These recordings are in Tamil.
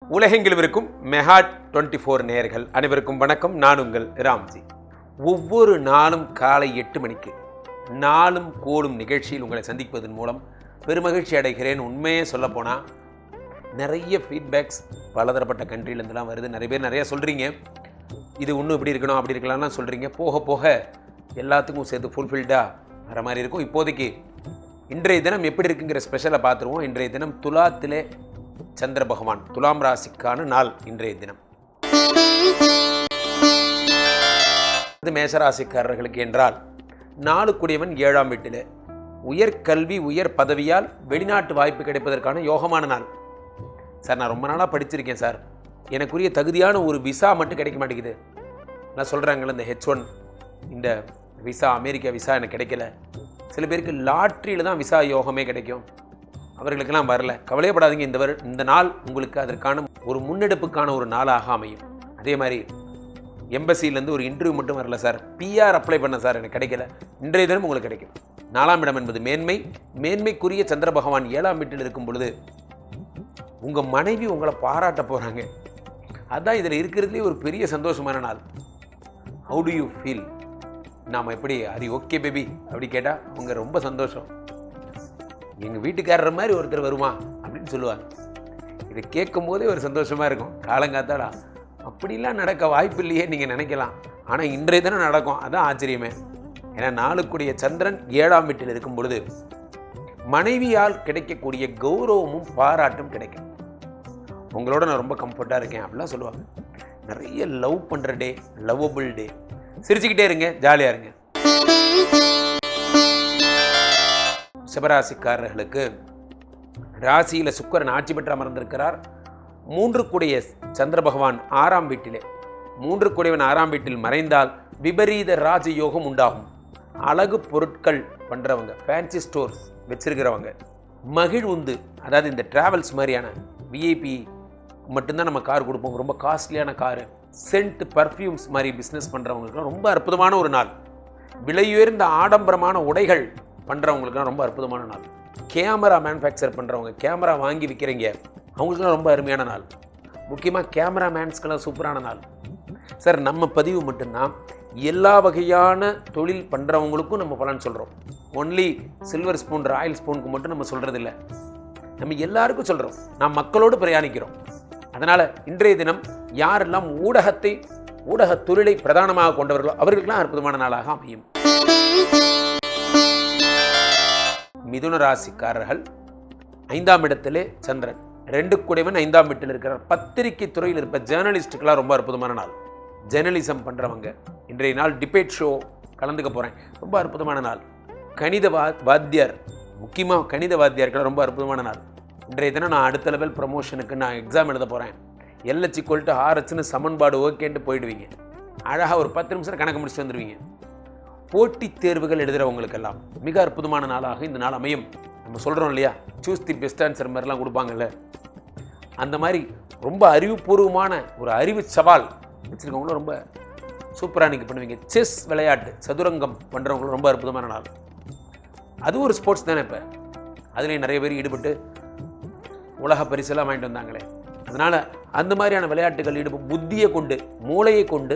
உலகெங்கிலும் இருக்கும் மெகா 24 நேயர்கள் அனைவருக்கும் வணக்கம். நான் உங்கள் ராம்ஜி. ஒவ்வொரு நாளும் காலை 8 மணிக்கு நாளும் கோலும் நிகழ்ச்சியில் உங்களை சந்திப்பதன் மூலம் பெருமகிழ்ச்சி அடைகிறேன். உண்மையே சொல்லப்போனால் நிறைய ஃபீட்பேக்ஸ் பலதரப்பட்ட கண்ட்ரிலேருந்துலாம் வருது. நிறைய பேர் நிறையா சொல்கிறீங்க, இது இன்னும் இப்படி இருக்கணும் அப்படி இருக்கலாம்லாம் சொல்கிறீங்க. போக போக எல்லாத்துக்கும் சேர்த்து ஃபுல்ஃபில்டாக வர மாதிரி இருக்கும். இப்போதைக்கு இன்றைய தினம் எப்படி இருக்குங்கிற ஸ்பெஷலை பார்த்துருவோம். இன்றைய தினம் துலாத்திலே சந்திர பகவான், துலாம் ராசிக்கான நாள் இன்றைய தினம். இது மேசராசிக்காரர்களுக்கு என்றால் நாளுக்குடையவன் 7ஆம் வீட்டில் உயர் கல்வி உயர் பதவியால் வெளிநாட்டு வாய்ப்பு கிடைப்பதற்கான யோகமான நாள். சார், நான் ரொம்ப நாளாக படிச்சிருக்கேன் சார், எனக்குரிய தகுதியான ஒரு விசா மட்டும் கிடைக்க மாட்டேங்குது. நான் சொல்கிறாங்களே, இந்த H1 இந்த விசா, அமெரிக்கா விசா எனக்கு கிடைக்கல. சில பேருக்கு லாட்ரியில் தான் விசா யோகமே கிடைக்கும், அவர்களுக்கெல்லாம் வரல. கவலையப்படாதீங்க, இந்த நாள் உங்களுக்கு அதற்கான ஒரு முன்னெடுப்புக்கான ஒரு நாளாக அமையும். அதே மாதிரி எம்பசியிலேருந்து ஒரு இன்டர்வியூ மட்டும் வரல சார், PR அப்ளை பண்ண சார், எனக்கு கிடைக்கல. இன்றைய தினம் உங்களுக்கு கிடைக்கும். 4ஆம் இடம் என்பது மேன்மை, மேன்மைக்குரிய சந்திர பகவான் 7ஆம் வீட்டில் இருக்கும் பொழுது உங்கள் மனைவி உங்களை பாராட்ட போகிறாங்க. அதுதான் இதில் இருக்கிறதுலே ஒரு பெரிய சந்தோஷமான நாள். How to you feel? நாம் எப்படி அது ஓகே பேபி அப்படி கேட்டால் அவங்க ரொம்ப சந்தோஷம். எங்கள் வீட்டுக்காரர் மாதிரி ஒருத்தர் வருமா அப்படின்னு சொல்லுவாங்க. இதை கேட்கும் போதே ஒரு சந்தோஷமாக இருக்கும். காலங்காத்தாடா அப்படிலாம் நடக்க வாய்ப்பு இல்லையே நீங்கள் நினைக்கலாம், ஆனால் இன்றைய தினம் நடக்கும். அதான் ஆச்சரியமே. ஏன்னா நாளுக்குடைய சந்திரன் 7ஆம் வீட்டில் இருக்கும் பொழுது மனைவியால் கிடைக்கக்கூடிய கௌரவமும் பாராட்டும் கிடைக்கும். உங்களோட நான் ரொம்ப கம்ஃபர்ட்டாக இருக்கேன் அப்படிலாம் சொல்லுவாங்க. நிறைய லவ் பண்ணுற டே, லவ்வபிள் டே. சிரிச்சுக்கிட்டே இருங்க, ஜாலியாக இருங்க. சிவராசிக்காரர்களுக்கு ராசியில் சுக்கிரன் ஆட்சி பெற்று அமர்ந்திருக்கிறார். 3 கூடிய சந்திர பகவான் 6ஆம் வீட்டிலே, 3 கூடியவன் 6ஆம் வீட்டில் மறைந்தால் விபரீத ராஜயோகம் உண்டாகும். அழகு பொருட்கள் பண்ணுறவங்க, ஃபேன்சி ஸ்டோர்ஸ் வச்சிருக்கிறவங்க, மகிழ்வுந்து, அதாவது இந்த டிராவல்ஸ் மாதிரியான விஐபி மட்டும்தான் நம்ம கார் கொடுப்போம், ரொம்ப காஸ்ட்லியான காரு, சென்ட் பர்ஃப்யூம்ஸ் மாதிரி பிஸ்னஸ் பண்ணுறவங்களுக்குலாம் ரொம்ப அற்புதமான ஒரு நாள். விலையுயர்ந்த ஆடம்பரமான உடைகள் பண்ணுறவங்களுக்குலாம் ரொம்ப அற்புதமான நாள். கேமரா மேனுஃபேக்சர் பண்ணுறவங்க, கேமரா வாங்கி விற்கிறீங்க, அவங்களுக்குலாம் ரொம்ப அருமையான நாள். முக்கியமாக கேமராமேன்ஸ்க்கெல்லாம் சூப்பரான நாள். சார், நம்ம பதிவு மட்டும்தான் எல்லா வகையான தொழில் பண்ணுறவங்களுக்கும் நம்ம பலன் சொல்கிறோம். ஒன்லி சில்வர் ஸ்பூன் ராயல் ஸ்பூனுக்கு மட்டும் நம்ம சொல்கிறதில்ல, நம்ம எல்லாருக்கும் சொல்கிறோம். நாம் மக்களோடு பிரயாணிக்கிறோம். அதனால் இன்றைய தினம் யாரெல்லாம் ஊடக தொழிலை பிரதானமாக கொண்டவர்களோ அவர்களுக்கெல்லாம் அற்புதமான நாளாக அமையும். மிதுன ராசிக்காரர்கள் 5ஆம் இடத்திலே சந்திரன், 2 கூடியவன் 5ஆம் வீட்டில் இருக்கிறார். பத்திரிகை துறையில் இருப்ப ஜேர்னலிஸ்டுக்கெல்லாம் ரொம்ப அற்புதமான நாள். ஜேர்னலிசம் பண்ணுறவங்க இன்றைய நாள் டிபேட் ஷோ கலந்துக்க போகிறேன், ரொம்ப அற்புதமான நாள். கணித வாத்தியார், முக்கியமாக கணித வாத்தியார்கள் ரொம்ப அற்புதமான நாள். இன்றைய தினம் நான் அடுத்த லெவல் ப்ரமோஷனுக்கு நான் எக்ஸாம் எழுத போகிறேன். LH=RH சமன்பாடு ஓகேன்ட்டு போயிடுவீங்க. அழகாக ஒரு 10 நிமிஷம் கணக்கு முடிச்சுட்டு வந்துடுவீங்க. போட்டித் தேர்வுகள் எழுதுகிறவங்களுக்கெல்லாம் மிக அற்புதமான நாளாக இந்த நாள் அமையும். நம்ம சொல்கிறோம் இல்லையா, சூஸ் தி பெஸ்ட் ஆன்சர் மாதிரிலாம் கொடுப்பாங்கல்ல, அந்த மாதிரி ரொம்ப அறிவுபூர்வமான ஒரு அறிவு சவால் வச்சுருக்கவங்களும் ரொம்ப சூப்பராக நீங்கள் பண்ணுவீங்க. செஸ் விளையாட்டு, சதுரங்கம் பண்ணுறவங்களும் ரொம்ப அற்புதமான நாள். அது ஒரு ஸ்போர்ட்ஸ் தானே. இப்போ அதுலேயும் நிறைய பேர் ஈடுபட்டு உலக பரிசெல்லாம் வாங்கிட்டு வந்தாங்களே. அதனால் அந்த மாதிரியான விளையாட்டுகள் புத்தியை கொண்டு, மூளையை கொண்டு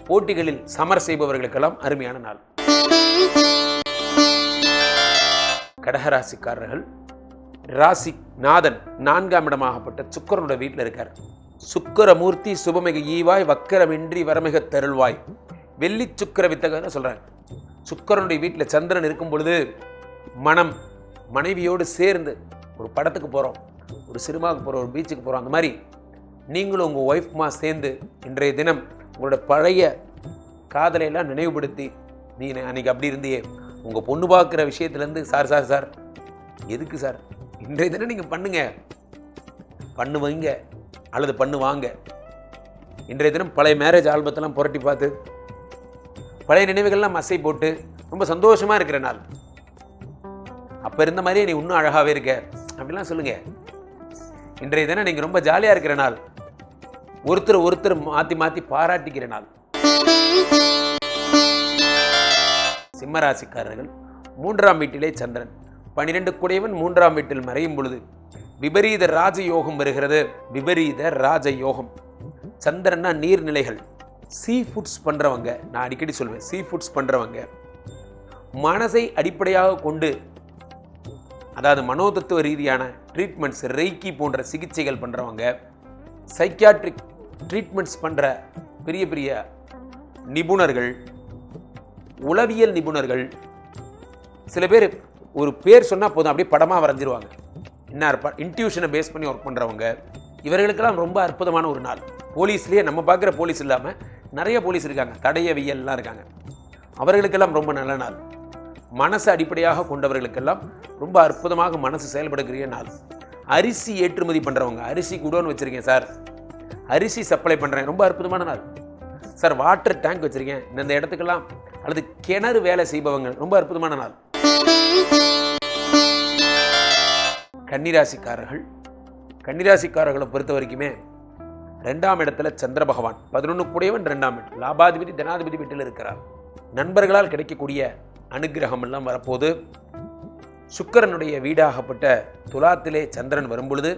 போட்டிகளில் சமர் செய்பவர்களுக்கெல்லாம் அருமையான நாள். கடகராசிக்காரர்கள் ராசி நாதன் 4ஆம் இடமாகப்பட்ட சுக்கிரனோட வீட்டில் இருக்கார். சுக்கிரமூர்த்தி சுபமிக ஈவாய் வக்கரமின்றி வரமிக தருள்வாய் வெள்ளி சுக்கிர வித்தகன்னு சொல்கிறாங்க. சுக்கிரனுடைய வீட்டில் சந்திரன் இருக்கும் பொழுது மனம் மனைவியோடு சேர்ந்து ஒரு படத்துக்கு போகிறோம், ஒரு சினிமாவுக்கு போகிறோம், ஒரு பீச்சுக்கு போகிறோம். அந்த மாதிரி நீங்களும் உங்கள் ஒய்ஃப்மா சேர்ந்து இன்றைய தினம் உங்களோட பழைய காதலையெல்லாம் நினைவுபடுத்தி, நீ அன்றைக்கி அப்படி இருந்தியே, உங்கள் பொண்ணு பார்க்குற விஷயத்துலேருந்து சார் எதுக்கு சார், இன்றைய தினம் நீங்கள் பண்ணுவீங்க அல்லது பண்ணுவாங்க. இன்றைய தினம் பழைய மேரேஜ் ஆல்பத்தெல்லாம் புரட்டி பார்த்து பழைய நினைவுகள்லாம் மசை போட்டு ரொம்ப சந்தோஷமாக இருக்கிற நாள். அப்போ இருந்த மாதிரியே நீ இன்னும் அழகாகவே இருக்க அப்படிலாம் சொல்லுங்கள். இன்றைய தினம் நீங்கள் ரொம்ப ஜாலியாக இருக்கிற நாள். ஒருத்தர் மாற்றி பாராட்டிக்கிற நாள். சிம்மராசிக்காரர்கள் 3ஆம் வீட்டிலே சந்திரன், 12 கூடியவன் 3ஆம் வீட்டில் மறையும் பொழுது விபரீத ராஜயோகம் வருகிறது. விபரீத ராஜயோகம். சந்திரன்னா நீர்நிலைகள், சீ ஃபுட்ஸ் பண்ணுறவங்க, நான் அடிக்கடி சொல்வேன், சீ ஃபுட்ஸ் பண்ணுறவங்க, மனசை அடிப்படையாக கொண்டு, அதாவது மனோதத்துவ ரீதியான ட்ரீட்மெண்ட்ஸ், ரெய்கி போன்ற சிகிச்சைகள் பண்ணுறவங்க, சைக்கியாட்ரிக் ட்ரீட்மெண்ட்ஸ் பண்ணுற பெரிய பெரிய நிபுணர்கள், உளவியல் நிபுணர்கள், சில பேர் ஒரு பேர் சொன்னால் போதும் அப்படியே படமாக வரைஞ்சிருவாங்க. என்ன இன்ட்யூஷனை பேஸ் பண்ணி ஒர்க் பண்ணுறவங்க, இவர்களுக்கெல்லாம் ரொம்ப அற்புதமான ஒரு நாள். போலீஸ்லேயே நம்ம பார்க்குற போலீஸ் இல்லாமல் நிறைய போலீஸ் இருக்காங்க, தடயவியல்லாம் இருக்காங்க, அவர்களுக்கெல்லாம் ரொம்ப நல்ல நாள். மனசை அடிப்படையாக கொண்டவர்களுக்கெல்லாம் ரொம்ப அற்புதமாக மனசு செயல்படுகிற நாள். அரிசி ஏற்றுமதி பண்ணுறவங்க, அரிசி குடோன்னு வச்சுருக்கேன் சார், அரிசி சப்ளை பண்ணுறேன், ரொம்ப அற்புதமான நாள். சார் வாட்டர் டேங்க் வச்சுருக்கேன், இந்த இடத்துக்கெல்லாம், அல்லது கிணறு வேலை செய்பவங்க, ரொம்ப அற்புதமான நாள். கன்னிராசிக்காரர்கள், கன்னிராசிக்காரர்களை பொறுத்த வரைக்குமே 2ஆம் இடத்துல சந்திர பகவான், 11 கூடையவன் 2ஆம் இடத்தில், லாபாதிபதி தனாதிபதி வீட்டில் இருக்கிறார். நண்பர்களால் கிடைக்கக்கூடிய அனுகிரகம் எல்லாம் வரப்போது. சுக்கிரனுடைய வீடாகப்பட்ட துலாத்திலே சந்திரன் வரும்பொழுது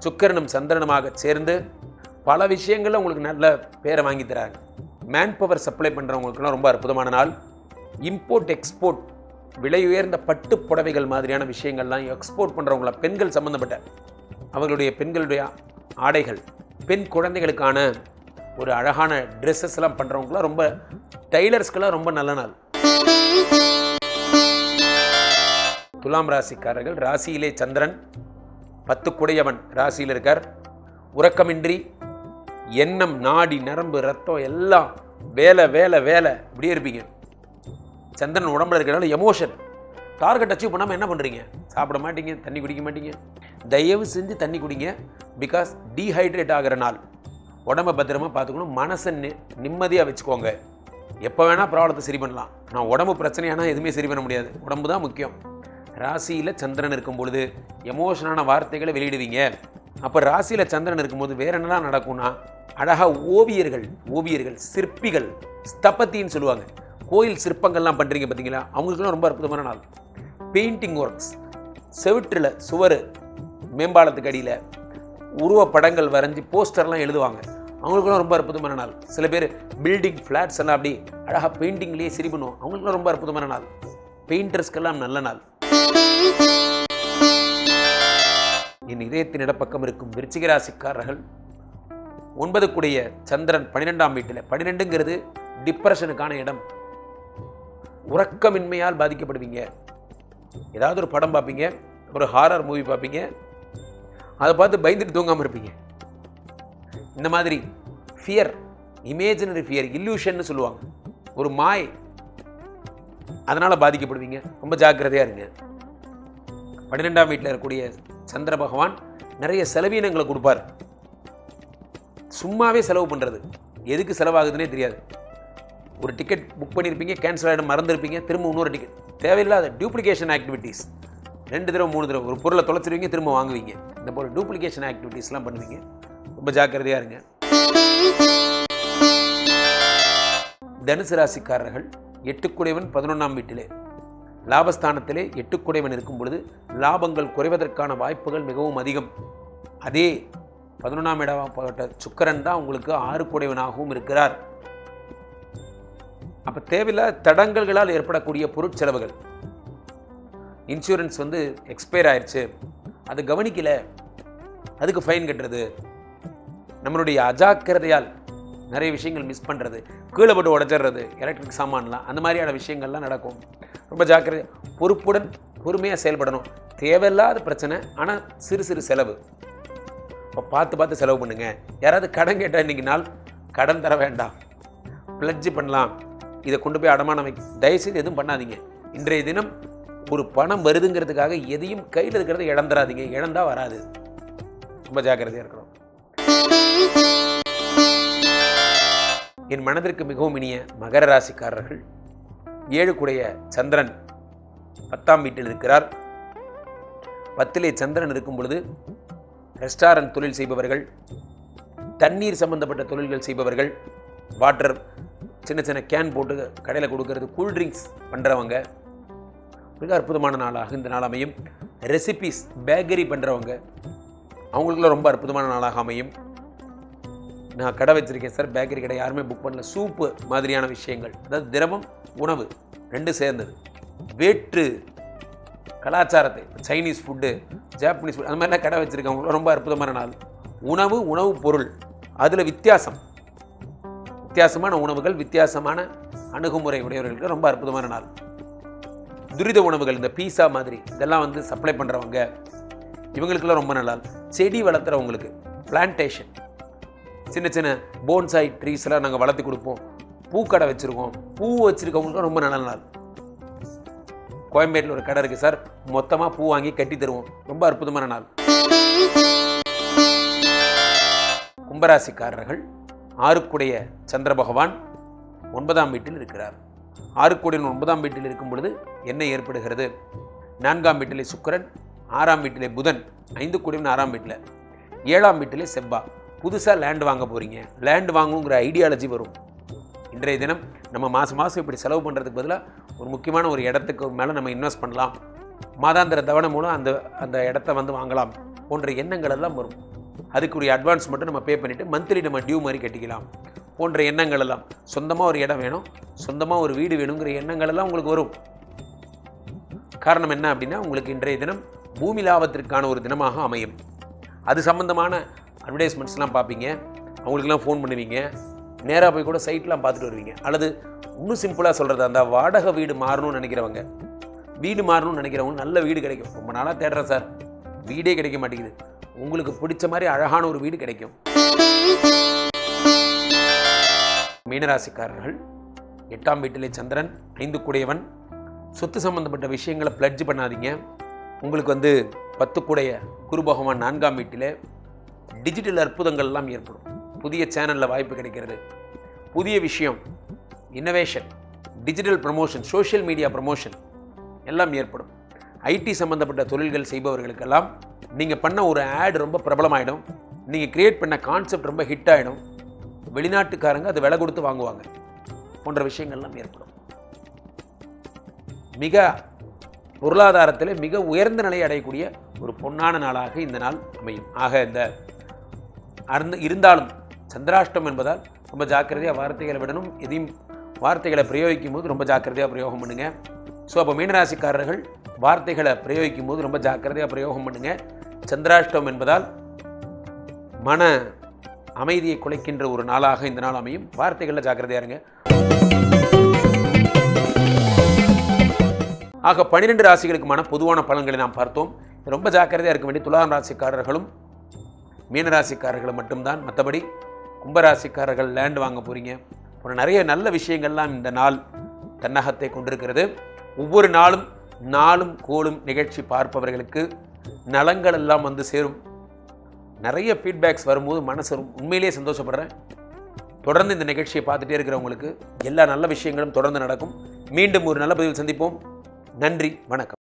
சுக்கிரனும் சந்திரனுமாக சேர்ந்து பல விஷயங்களில் உங்களுக்கு நல்ல பேரை வாங்கி தராங்க. மேன் பவர் சப்ளை பண்ணுறவங்களுக்குலாம் ரொம்ப அற்புதமான நாள். இம்போர்ட் எக்ஸ்போர்ட், விலை உயர்ந்த பட்டு புடவைகள் மாதிரியான விஷயங்கள்லாம் எக்ஸ்போர்ட் பண்ணுறவங்கள, பெண்கள் சம்மந்தப்பட்ட அவர்களுடைய பெண்களுடைய ஆடைகள், பெண் குழந்தைகளுக்கான ஒரு அழகான ட்ரெஸ்ஸஸ் எல்லாம் பண்ணுறவங்களாம், ரொம்ப டைலர்ஸ்க்கெல்லாம் ரொம்ப நல்ல நாள். துலாம் ராசிக்காரர்கள், ராசியிலே சந்திரன் 10 கூடையவன் ராசியில் இருக்கார். உறக்கமின்றி எண்ணம், நாடி, நரம்பு, ரத்தம் எல்லாம் வேலை வேலை வேலை இப்படியே இருப்பீங்க. சந்திரன் உடம்புல இருக்கிறனால எமோஷன், டார்கெட் அச்சீவ் பண்ணாமல் என்ன பண்ணுறீங்க? சாப்பிட மாட்டீங்க, தண்ணி குடிக்க மாட்டீங்க. தயவு செஞ்சு தண்ணி குடிங்க, பிகாஸ் டீஹைட்ரேட் ஆகிற நாள். உடம்பை பத்திரமா பார்த்துக்கணும், மனசை நிம்மதியாக வச்சுக்கோங்க. எப்போ வேணால் ப்ராப்ளத்தை சரி பண்ணலாம், நான் உடம்பு பிரச்சனையானா எதுவுமே சரி பண்ண முடியாது, உடம்பு தான் முக்கியம். ராசியில் சந்திரன் இருக்கும் பொழுது எமோஷனான வார்த்தைகளை வெளியிடுவீங்க. அப்போ ராசியில் சந்திரன் இருக்கும்போது வேற என்னெல்லாம் நடக்கும்னா, அழகாக ஓவியர்கள், சிற்பிகள், ஸ்தபத்தின்னு சொல்லுவாங்க, கோயில் சிற்பங்கள்லாம் பண்ணுறீங்க பார்த்தீங்களா, அவங்களுக்குலாம் ரொம்ப அற்புதமான நாள். பெயிண்டிங் ஒர்க்ஸ், செவிற்றில், சுவர், மேம்பாலத்துக்கு அடியில் உருவப்படங்கள் வரைஞ்சி போஸ்டர்லாம் எழுதுவாங்க, அவங்களுக்குலாம் ரொம்ப அற்புதமான நாள். சில பேர் பில்டிங், ஃப்ளாட்ஸ் எல்லாம் அப்படி அழகாக பெயிண்டிங்லேயே சரி பண்ணுவோம், அவங்களுக்குலாம் ரொம்ப அற்புதமான நாள். பெயிண்டர்ஸ்க்கெல்லாம் நல்ல நாள். என் இதயத்தின் இடப்பக்கம் இருக்கும் விருச்சிக ராசிக்காரர்கள், 9 கூடிய சந்திரன் 12ஆம் வீட்டில், 12ங்கிறது டிப்ரெஷனுக்கான இடம். உறக்கமின்மையால் பாதிக்கப்படுவீங்க. ஏதாவது ஒரு படம் பார்ப்பீங்க, ஒரு ஹாரர் மூவி பார்ப்பீங்க, அதை பார்த்து பயந்துட்டு தூங்காமல் இருப்பீங்க. இந்த மாதிரி ஃபியர், இமேஜினரி ஃபியர், இல்லூஷன்னு சொல்லுவாங்க, ஒரு மாய், அதனால் பாதிக்கப்படுவீங்க. ரொம்ப ஜாக்கிரதையாக இருங்க. 12ஆம் வீட்டில் இருக்கக்கூடிய சந்திர பகவான் நிறைய செலவீனங்களை கொடுப்பார். சும்மாவே செலவு பண்ணுறது, எதுக்கு செலவாகுதுன்னே தெரியாது. ஒரு டிக்கெட் புக் பண்ணியிருப்பீங்க, கேன்சல் ஆகிடும், மறந்துருப்பீங்க, திரும்ப இன்னொரு டிக்கெட், தேவையில்லாத டூப்ளிகேஷன் ஆக்டிவிட்டீஸ், 2 தடவை 3 தடவை ஒரு பொருளை தொலைச்சிருவீங்க, திரும்ப வாங்குவீங்க. இந்த போல் டூப்ளிகேஷன் ஆக்டிவிட்டீஸ்லாம் பண்ணுவீங்க. ரொம்ப ஜாக்கிரதையாக இருங்க. தனுசு ராசிக்காரர்கள், 8 கூடையவன் 11ஆம் வீட்டிலே, லாபஸ்தானத்திலே 8 கூடையவன் இருக்கும் பொழுது லாபங்கள் குறைவதற்கான வாய்ப்புகள் மிகவும் அதிகம். அதே 11ஆம் இடப்பட்ட சுக்கிரன் தான் உங்களுக்கு 6 கூடையவனாகவும் இருக்கிறார். அப்போ தேவையில்லாத தடங்கல்களால் ஏற்படக்கூடிய பொருட்செலவுகள், இன்சூரன்ஸ் எக்ஸ்பயர் ஆயிடுச்சு, அது கவனிக்கல, அதுக்கு ஃபைன் கட்டுறது, நம்மளுடைய அஜாக்கிரதையால் நிறைய விஷயங்கள் மிஸ் பண்ணுறது, கீழே போட்டு உடச்சிடுறது, எலக்ட்ரிக் சாமான்லாம், அந்த மாதிரியான விஷயங்கள்லாம் நடக்கும். ரொம்ப ஜாக்கிரதை, பொறுப்புடன் பொறுமையாக செயல்படணும். தேவையில்லாத பிரச்சனை, ஆனால் சிறு சிறு செலவு, இப்போ பார்த்து செலவு பண்ணுங்க. யாராவது கடன் கேட்டால் இன்றைக்கி நாள் கடன் தர வேண்டாம், பிளட்ஜ் பண்ணலாம், இதை கொண்டு போய் அடமானம் தயவுசெய்து எதுவும் பண்ணாதீங்க. இன்றைய தினம் ஒரு பணம் வருதுங்கிறதுக்காக எதையும் கையில் இருக்கிறத இழந்துடாதீங்க, இழந்தால் வராது. ரொம்ப ஜாக்கிரதையாக இருக்கணும். என் மனதிற்கு மிகவும் இனிய மகர ராசிக்காரர்கள், 7 கூடைய சந்திரன் 10ஆம் வீட்டில் இருக்கிறார். 10லே சந்திரன் இருக்கும் பொழுது ரெஸ்டாரண்ட் தொழில் செய்பவர்கள், தண்ணீர் சம்பந்தப்பட்ட தொழில்கள் செய்பவர்கள், வாட்டர் சின்ன சின்ன கேன் போட்டு கடையில் கொடுக்கறது, கூல்ட்ரிங்க்ஸ் பண்ணுறவங்க, மிக அற்புதமான நாளாக இந்த நாள் அமையும். ரெசிபீஸ் பேக்கரி பண்ணுறவங்க அவங்களுக்குலாம் ரொம்ப அற்புதமான நாளாக அமையும். நான் கடை வச்சுருக்கேன் சார், பேக்கரி கடை யாருமே புக் பண்ணல. சூப்பு மாதிரியான விஷயங்கள், அதாவது திரவம் உணவு ரெண்டும் சேர்ந்தது, வேற்று கலாச்சாரத்தை, சைனீஸ் ஃபுட்டு, ஜாப்பனீஸ் ஃபுட், அந்த மாதிரிலாம் கடை வச்சுருக்கவங்களும் ரொம்ப அற்புதமான நாள். உணவு பொருள் அதில் வித்தியாசமான உணவுகள், வித்தியாசமான அணுகுமுறை உடையவர்களுக்கு ரொம்ப அற்புதமான நாள். துரித உணவுகள், இந்த பீஸா மாதிரி இதெல்லாம் வந்து சப்ளை பண்ணுறவங்க இவங்களுக்கெல்லாம் ரொம்ப நல்லா. செடி வளர்த்துறவங்களுக்கு, பிளான்டேஷன், சின்ன சின்ன போன்சாய் ட்ரீஸ்லாம் நாங்கள் வளர்த்து கொடுப்போம். பூக்கடை வச்சுருக்கோம், பூ வச்சுருக்கவங்களுக்கும் ரொம்ப நல்ல நாள். கோயம்பேட்டில் ஒரு கடை இருக்குது சார், மொத்தமாக பூ வாங்கி கட்டி தருவோம், ரொம்ப அற்புதமான நாள். கும்பராசிக்காரர்கள், ஆறுக்குடைய சந்திர பகவான் 9ஆம் வீட்டில் இருக்கிறார். ஆறுக்குடையன் 9ஆம் வீட்டில் இருக்கும் பொழுது என்ன ஏற்படுகிறது? 4ஆம் வீட்டிலே சுக்கிரன், 6ஆம் வீட்டிலே புதன், 5 6ஆம் வீட்டில், 7ஆம் வீட்டிலே செவ்வாய். புதுசாக லேண்ட் வாங்க போகிறீங்க, லேண்ட் வாங்கணுங்கிற ஐடியாலஜி வரும். இன்றைய தினம் நம்ம மாதம் இப்படி செலவு பண்ணுறதுக்கு பதிலாக ஒரு முக்கியமான ஒரு இடத்துக்கு மேலே நம்ம இன்வெஸ்ட் பண்ணலாம், மாதாந்திர தவணை மூலம் அந்த இடத்த வந்து வாங்கலாம் போன்ற எண்ணங்கள் எல்லாம் வரும். அதுக்குரிய அட்வான்ஸ் மட்டும் நம்ம பே பண்ணிவிட்டு மந்த்லி நம்ம டியூ மாதிரி கட்டிக்கலாம் போன்ற எண்ணங்கள் எல்லாம். சொந்தமாக ஒரு இடம் வேணும், சொந்தமாக ஒரு வீடு வேணுங்கிற எண்ணங்கள் எல்லாம் உங்களுக்கு வரும். காரணம் என்ன அப்படின்னா, உங்களுக்கு இன்றைய தினம் பூமி லாபத்திற்கான ஒரு தினமாக அமையும். அது சம்பந்தமான அட்வர்டைஸ்மெண்ட்ஸ்லாம் பார்ப்பீங்க, அவங்களுக்கெல்லாம் ஃபோன் பண்ணுவீங்க, நேராக போய் கூட சைட்லாம் பார்த்துட்டு வருவீங்க. அல்லது இன்னும் சிம்பிளாக சொல்கிறது, அந்த வாடகை வீடு மாறணும்னு நினைக்கிறவங்க, வீடு மாறணும்னு நினைக்கிறவங்க, நல்ல வீடு கிடைக்கும். ரொம்ப நாளாக தேடுறேன் சார், வீடே கிடைக்க மாட்டேங்குது, உங்களுக்கு பிடிச்ச மாதிரி அழகான ஒரு வீடு கிடைக்கும். மீனராசிக்காரர்கள், 8ஆம் வீட்டிலே சந்திரன், 5 சொத்து சம்பந்தப்பட்ட விஷயங்களை பிளட்ஜ் பண்ணாதீங்க. உங்களுக்கு வந்து 10 குரு பகவான் 4ஆம் வீட்டிலே, டிஜிட்டல் அற்புதங்கள் எல்லாம் ஏற்படும். புதிய சேனலில் வாய்ப்பு கிடைக்கிறது, புதிய விஷயம், innovation, digital promotion, social media promotion எல்லாம் ஏற்படும். ஐடி சம்மந்தப்பட்ட தொழில்கள் செய்பவர்களுக்கெல்லாம் நீங்கள் பண்ண ஒரு ஆட் ரொம்ப பிரபலமாயிடும், நீங்கள் கிரியேட் பண்ண கான்செப்ட் ரொம்ப ஹிட் ஆகிடும், வெளிநாட்டுக்காரங்க அது விலை கொடுத்து வாங்குவாங்க போன்ற விஷயங்கள்லாம் ஏற்படும். மிக பொருளாதாரத்தில் மிக உயர்ந்த நிலையை அடையக்கூடிய ஒரு பொன்னான நாளாக இந்த நாள் அமையும். ஆக இந்த இருந்தாலும் சந்திராஷ்டம் என்பதால் ரொம்ப ஜாக்கிரதையாக வார்த்தைகளை விடணும். எதையும் வார்த்தைகளை பிரயோகிக்கும் போது ரொம்ப ஜாக்கிரதையாக பிரயோகம் பண்ணுங்க. ஸோ அப்போ மீனராசிக்காரர்கள் வார்த்தைகளை பிரயோகிக்கும் போது ரொம்ப ஜாக்கிரதையாக பிரயோகம் பண்ணுங்க. சந்திராஷ்டம் என்பதால் மன அமைதியை குலைக்கின்ற ஒரு நாளாக இந்த நாள் அமையும். வார்த்தைகளில் ஜாக்கிரதையாக இருங்க. ஆக 12 ராசிகளுக்குமான பொதுவான பலன்களை நாம் பார்த்தோம். ரொம்ப ஜாக்கிரதையாக இருக்க வேண்டிய துலாம் ராசிக்காரர்களும் மீனராசிக்காரர்களும் மட்டும்தான். மற்றபடி கும்பராசிக்காரர்கள் லேண்ட் வாங்க போகிறீங்க போன்ற நிறைய நல்ல விஷயங்கள்லாம் இந்த நாள் தன்னகத்தை கொண்டிருக்கிறது. ஒவ்வொரு நாளும் கோளும் நிகழ்ச்சி பார்ப்பவர்களுக்கு நலங்கள் எல்லாம் வந்து சேரும். நிறைய ஃபீட்பேக்ஸ் வரும்போது மனசு உண்மையிலேயே சந்தோஷப்படுறேன். தொடர்ந்து இந்த நிகழ்ச்சியை பார்த்துட்டே இருக்கிறவங்களுக்கு எல்லா நல்ல விஷயங்களும் தொடர்ந்து நடக்கும். மீண்டும் ஒரு நல்ல பதிவில் சந்திப்போம். நன்றி, வணக்கம்.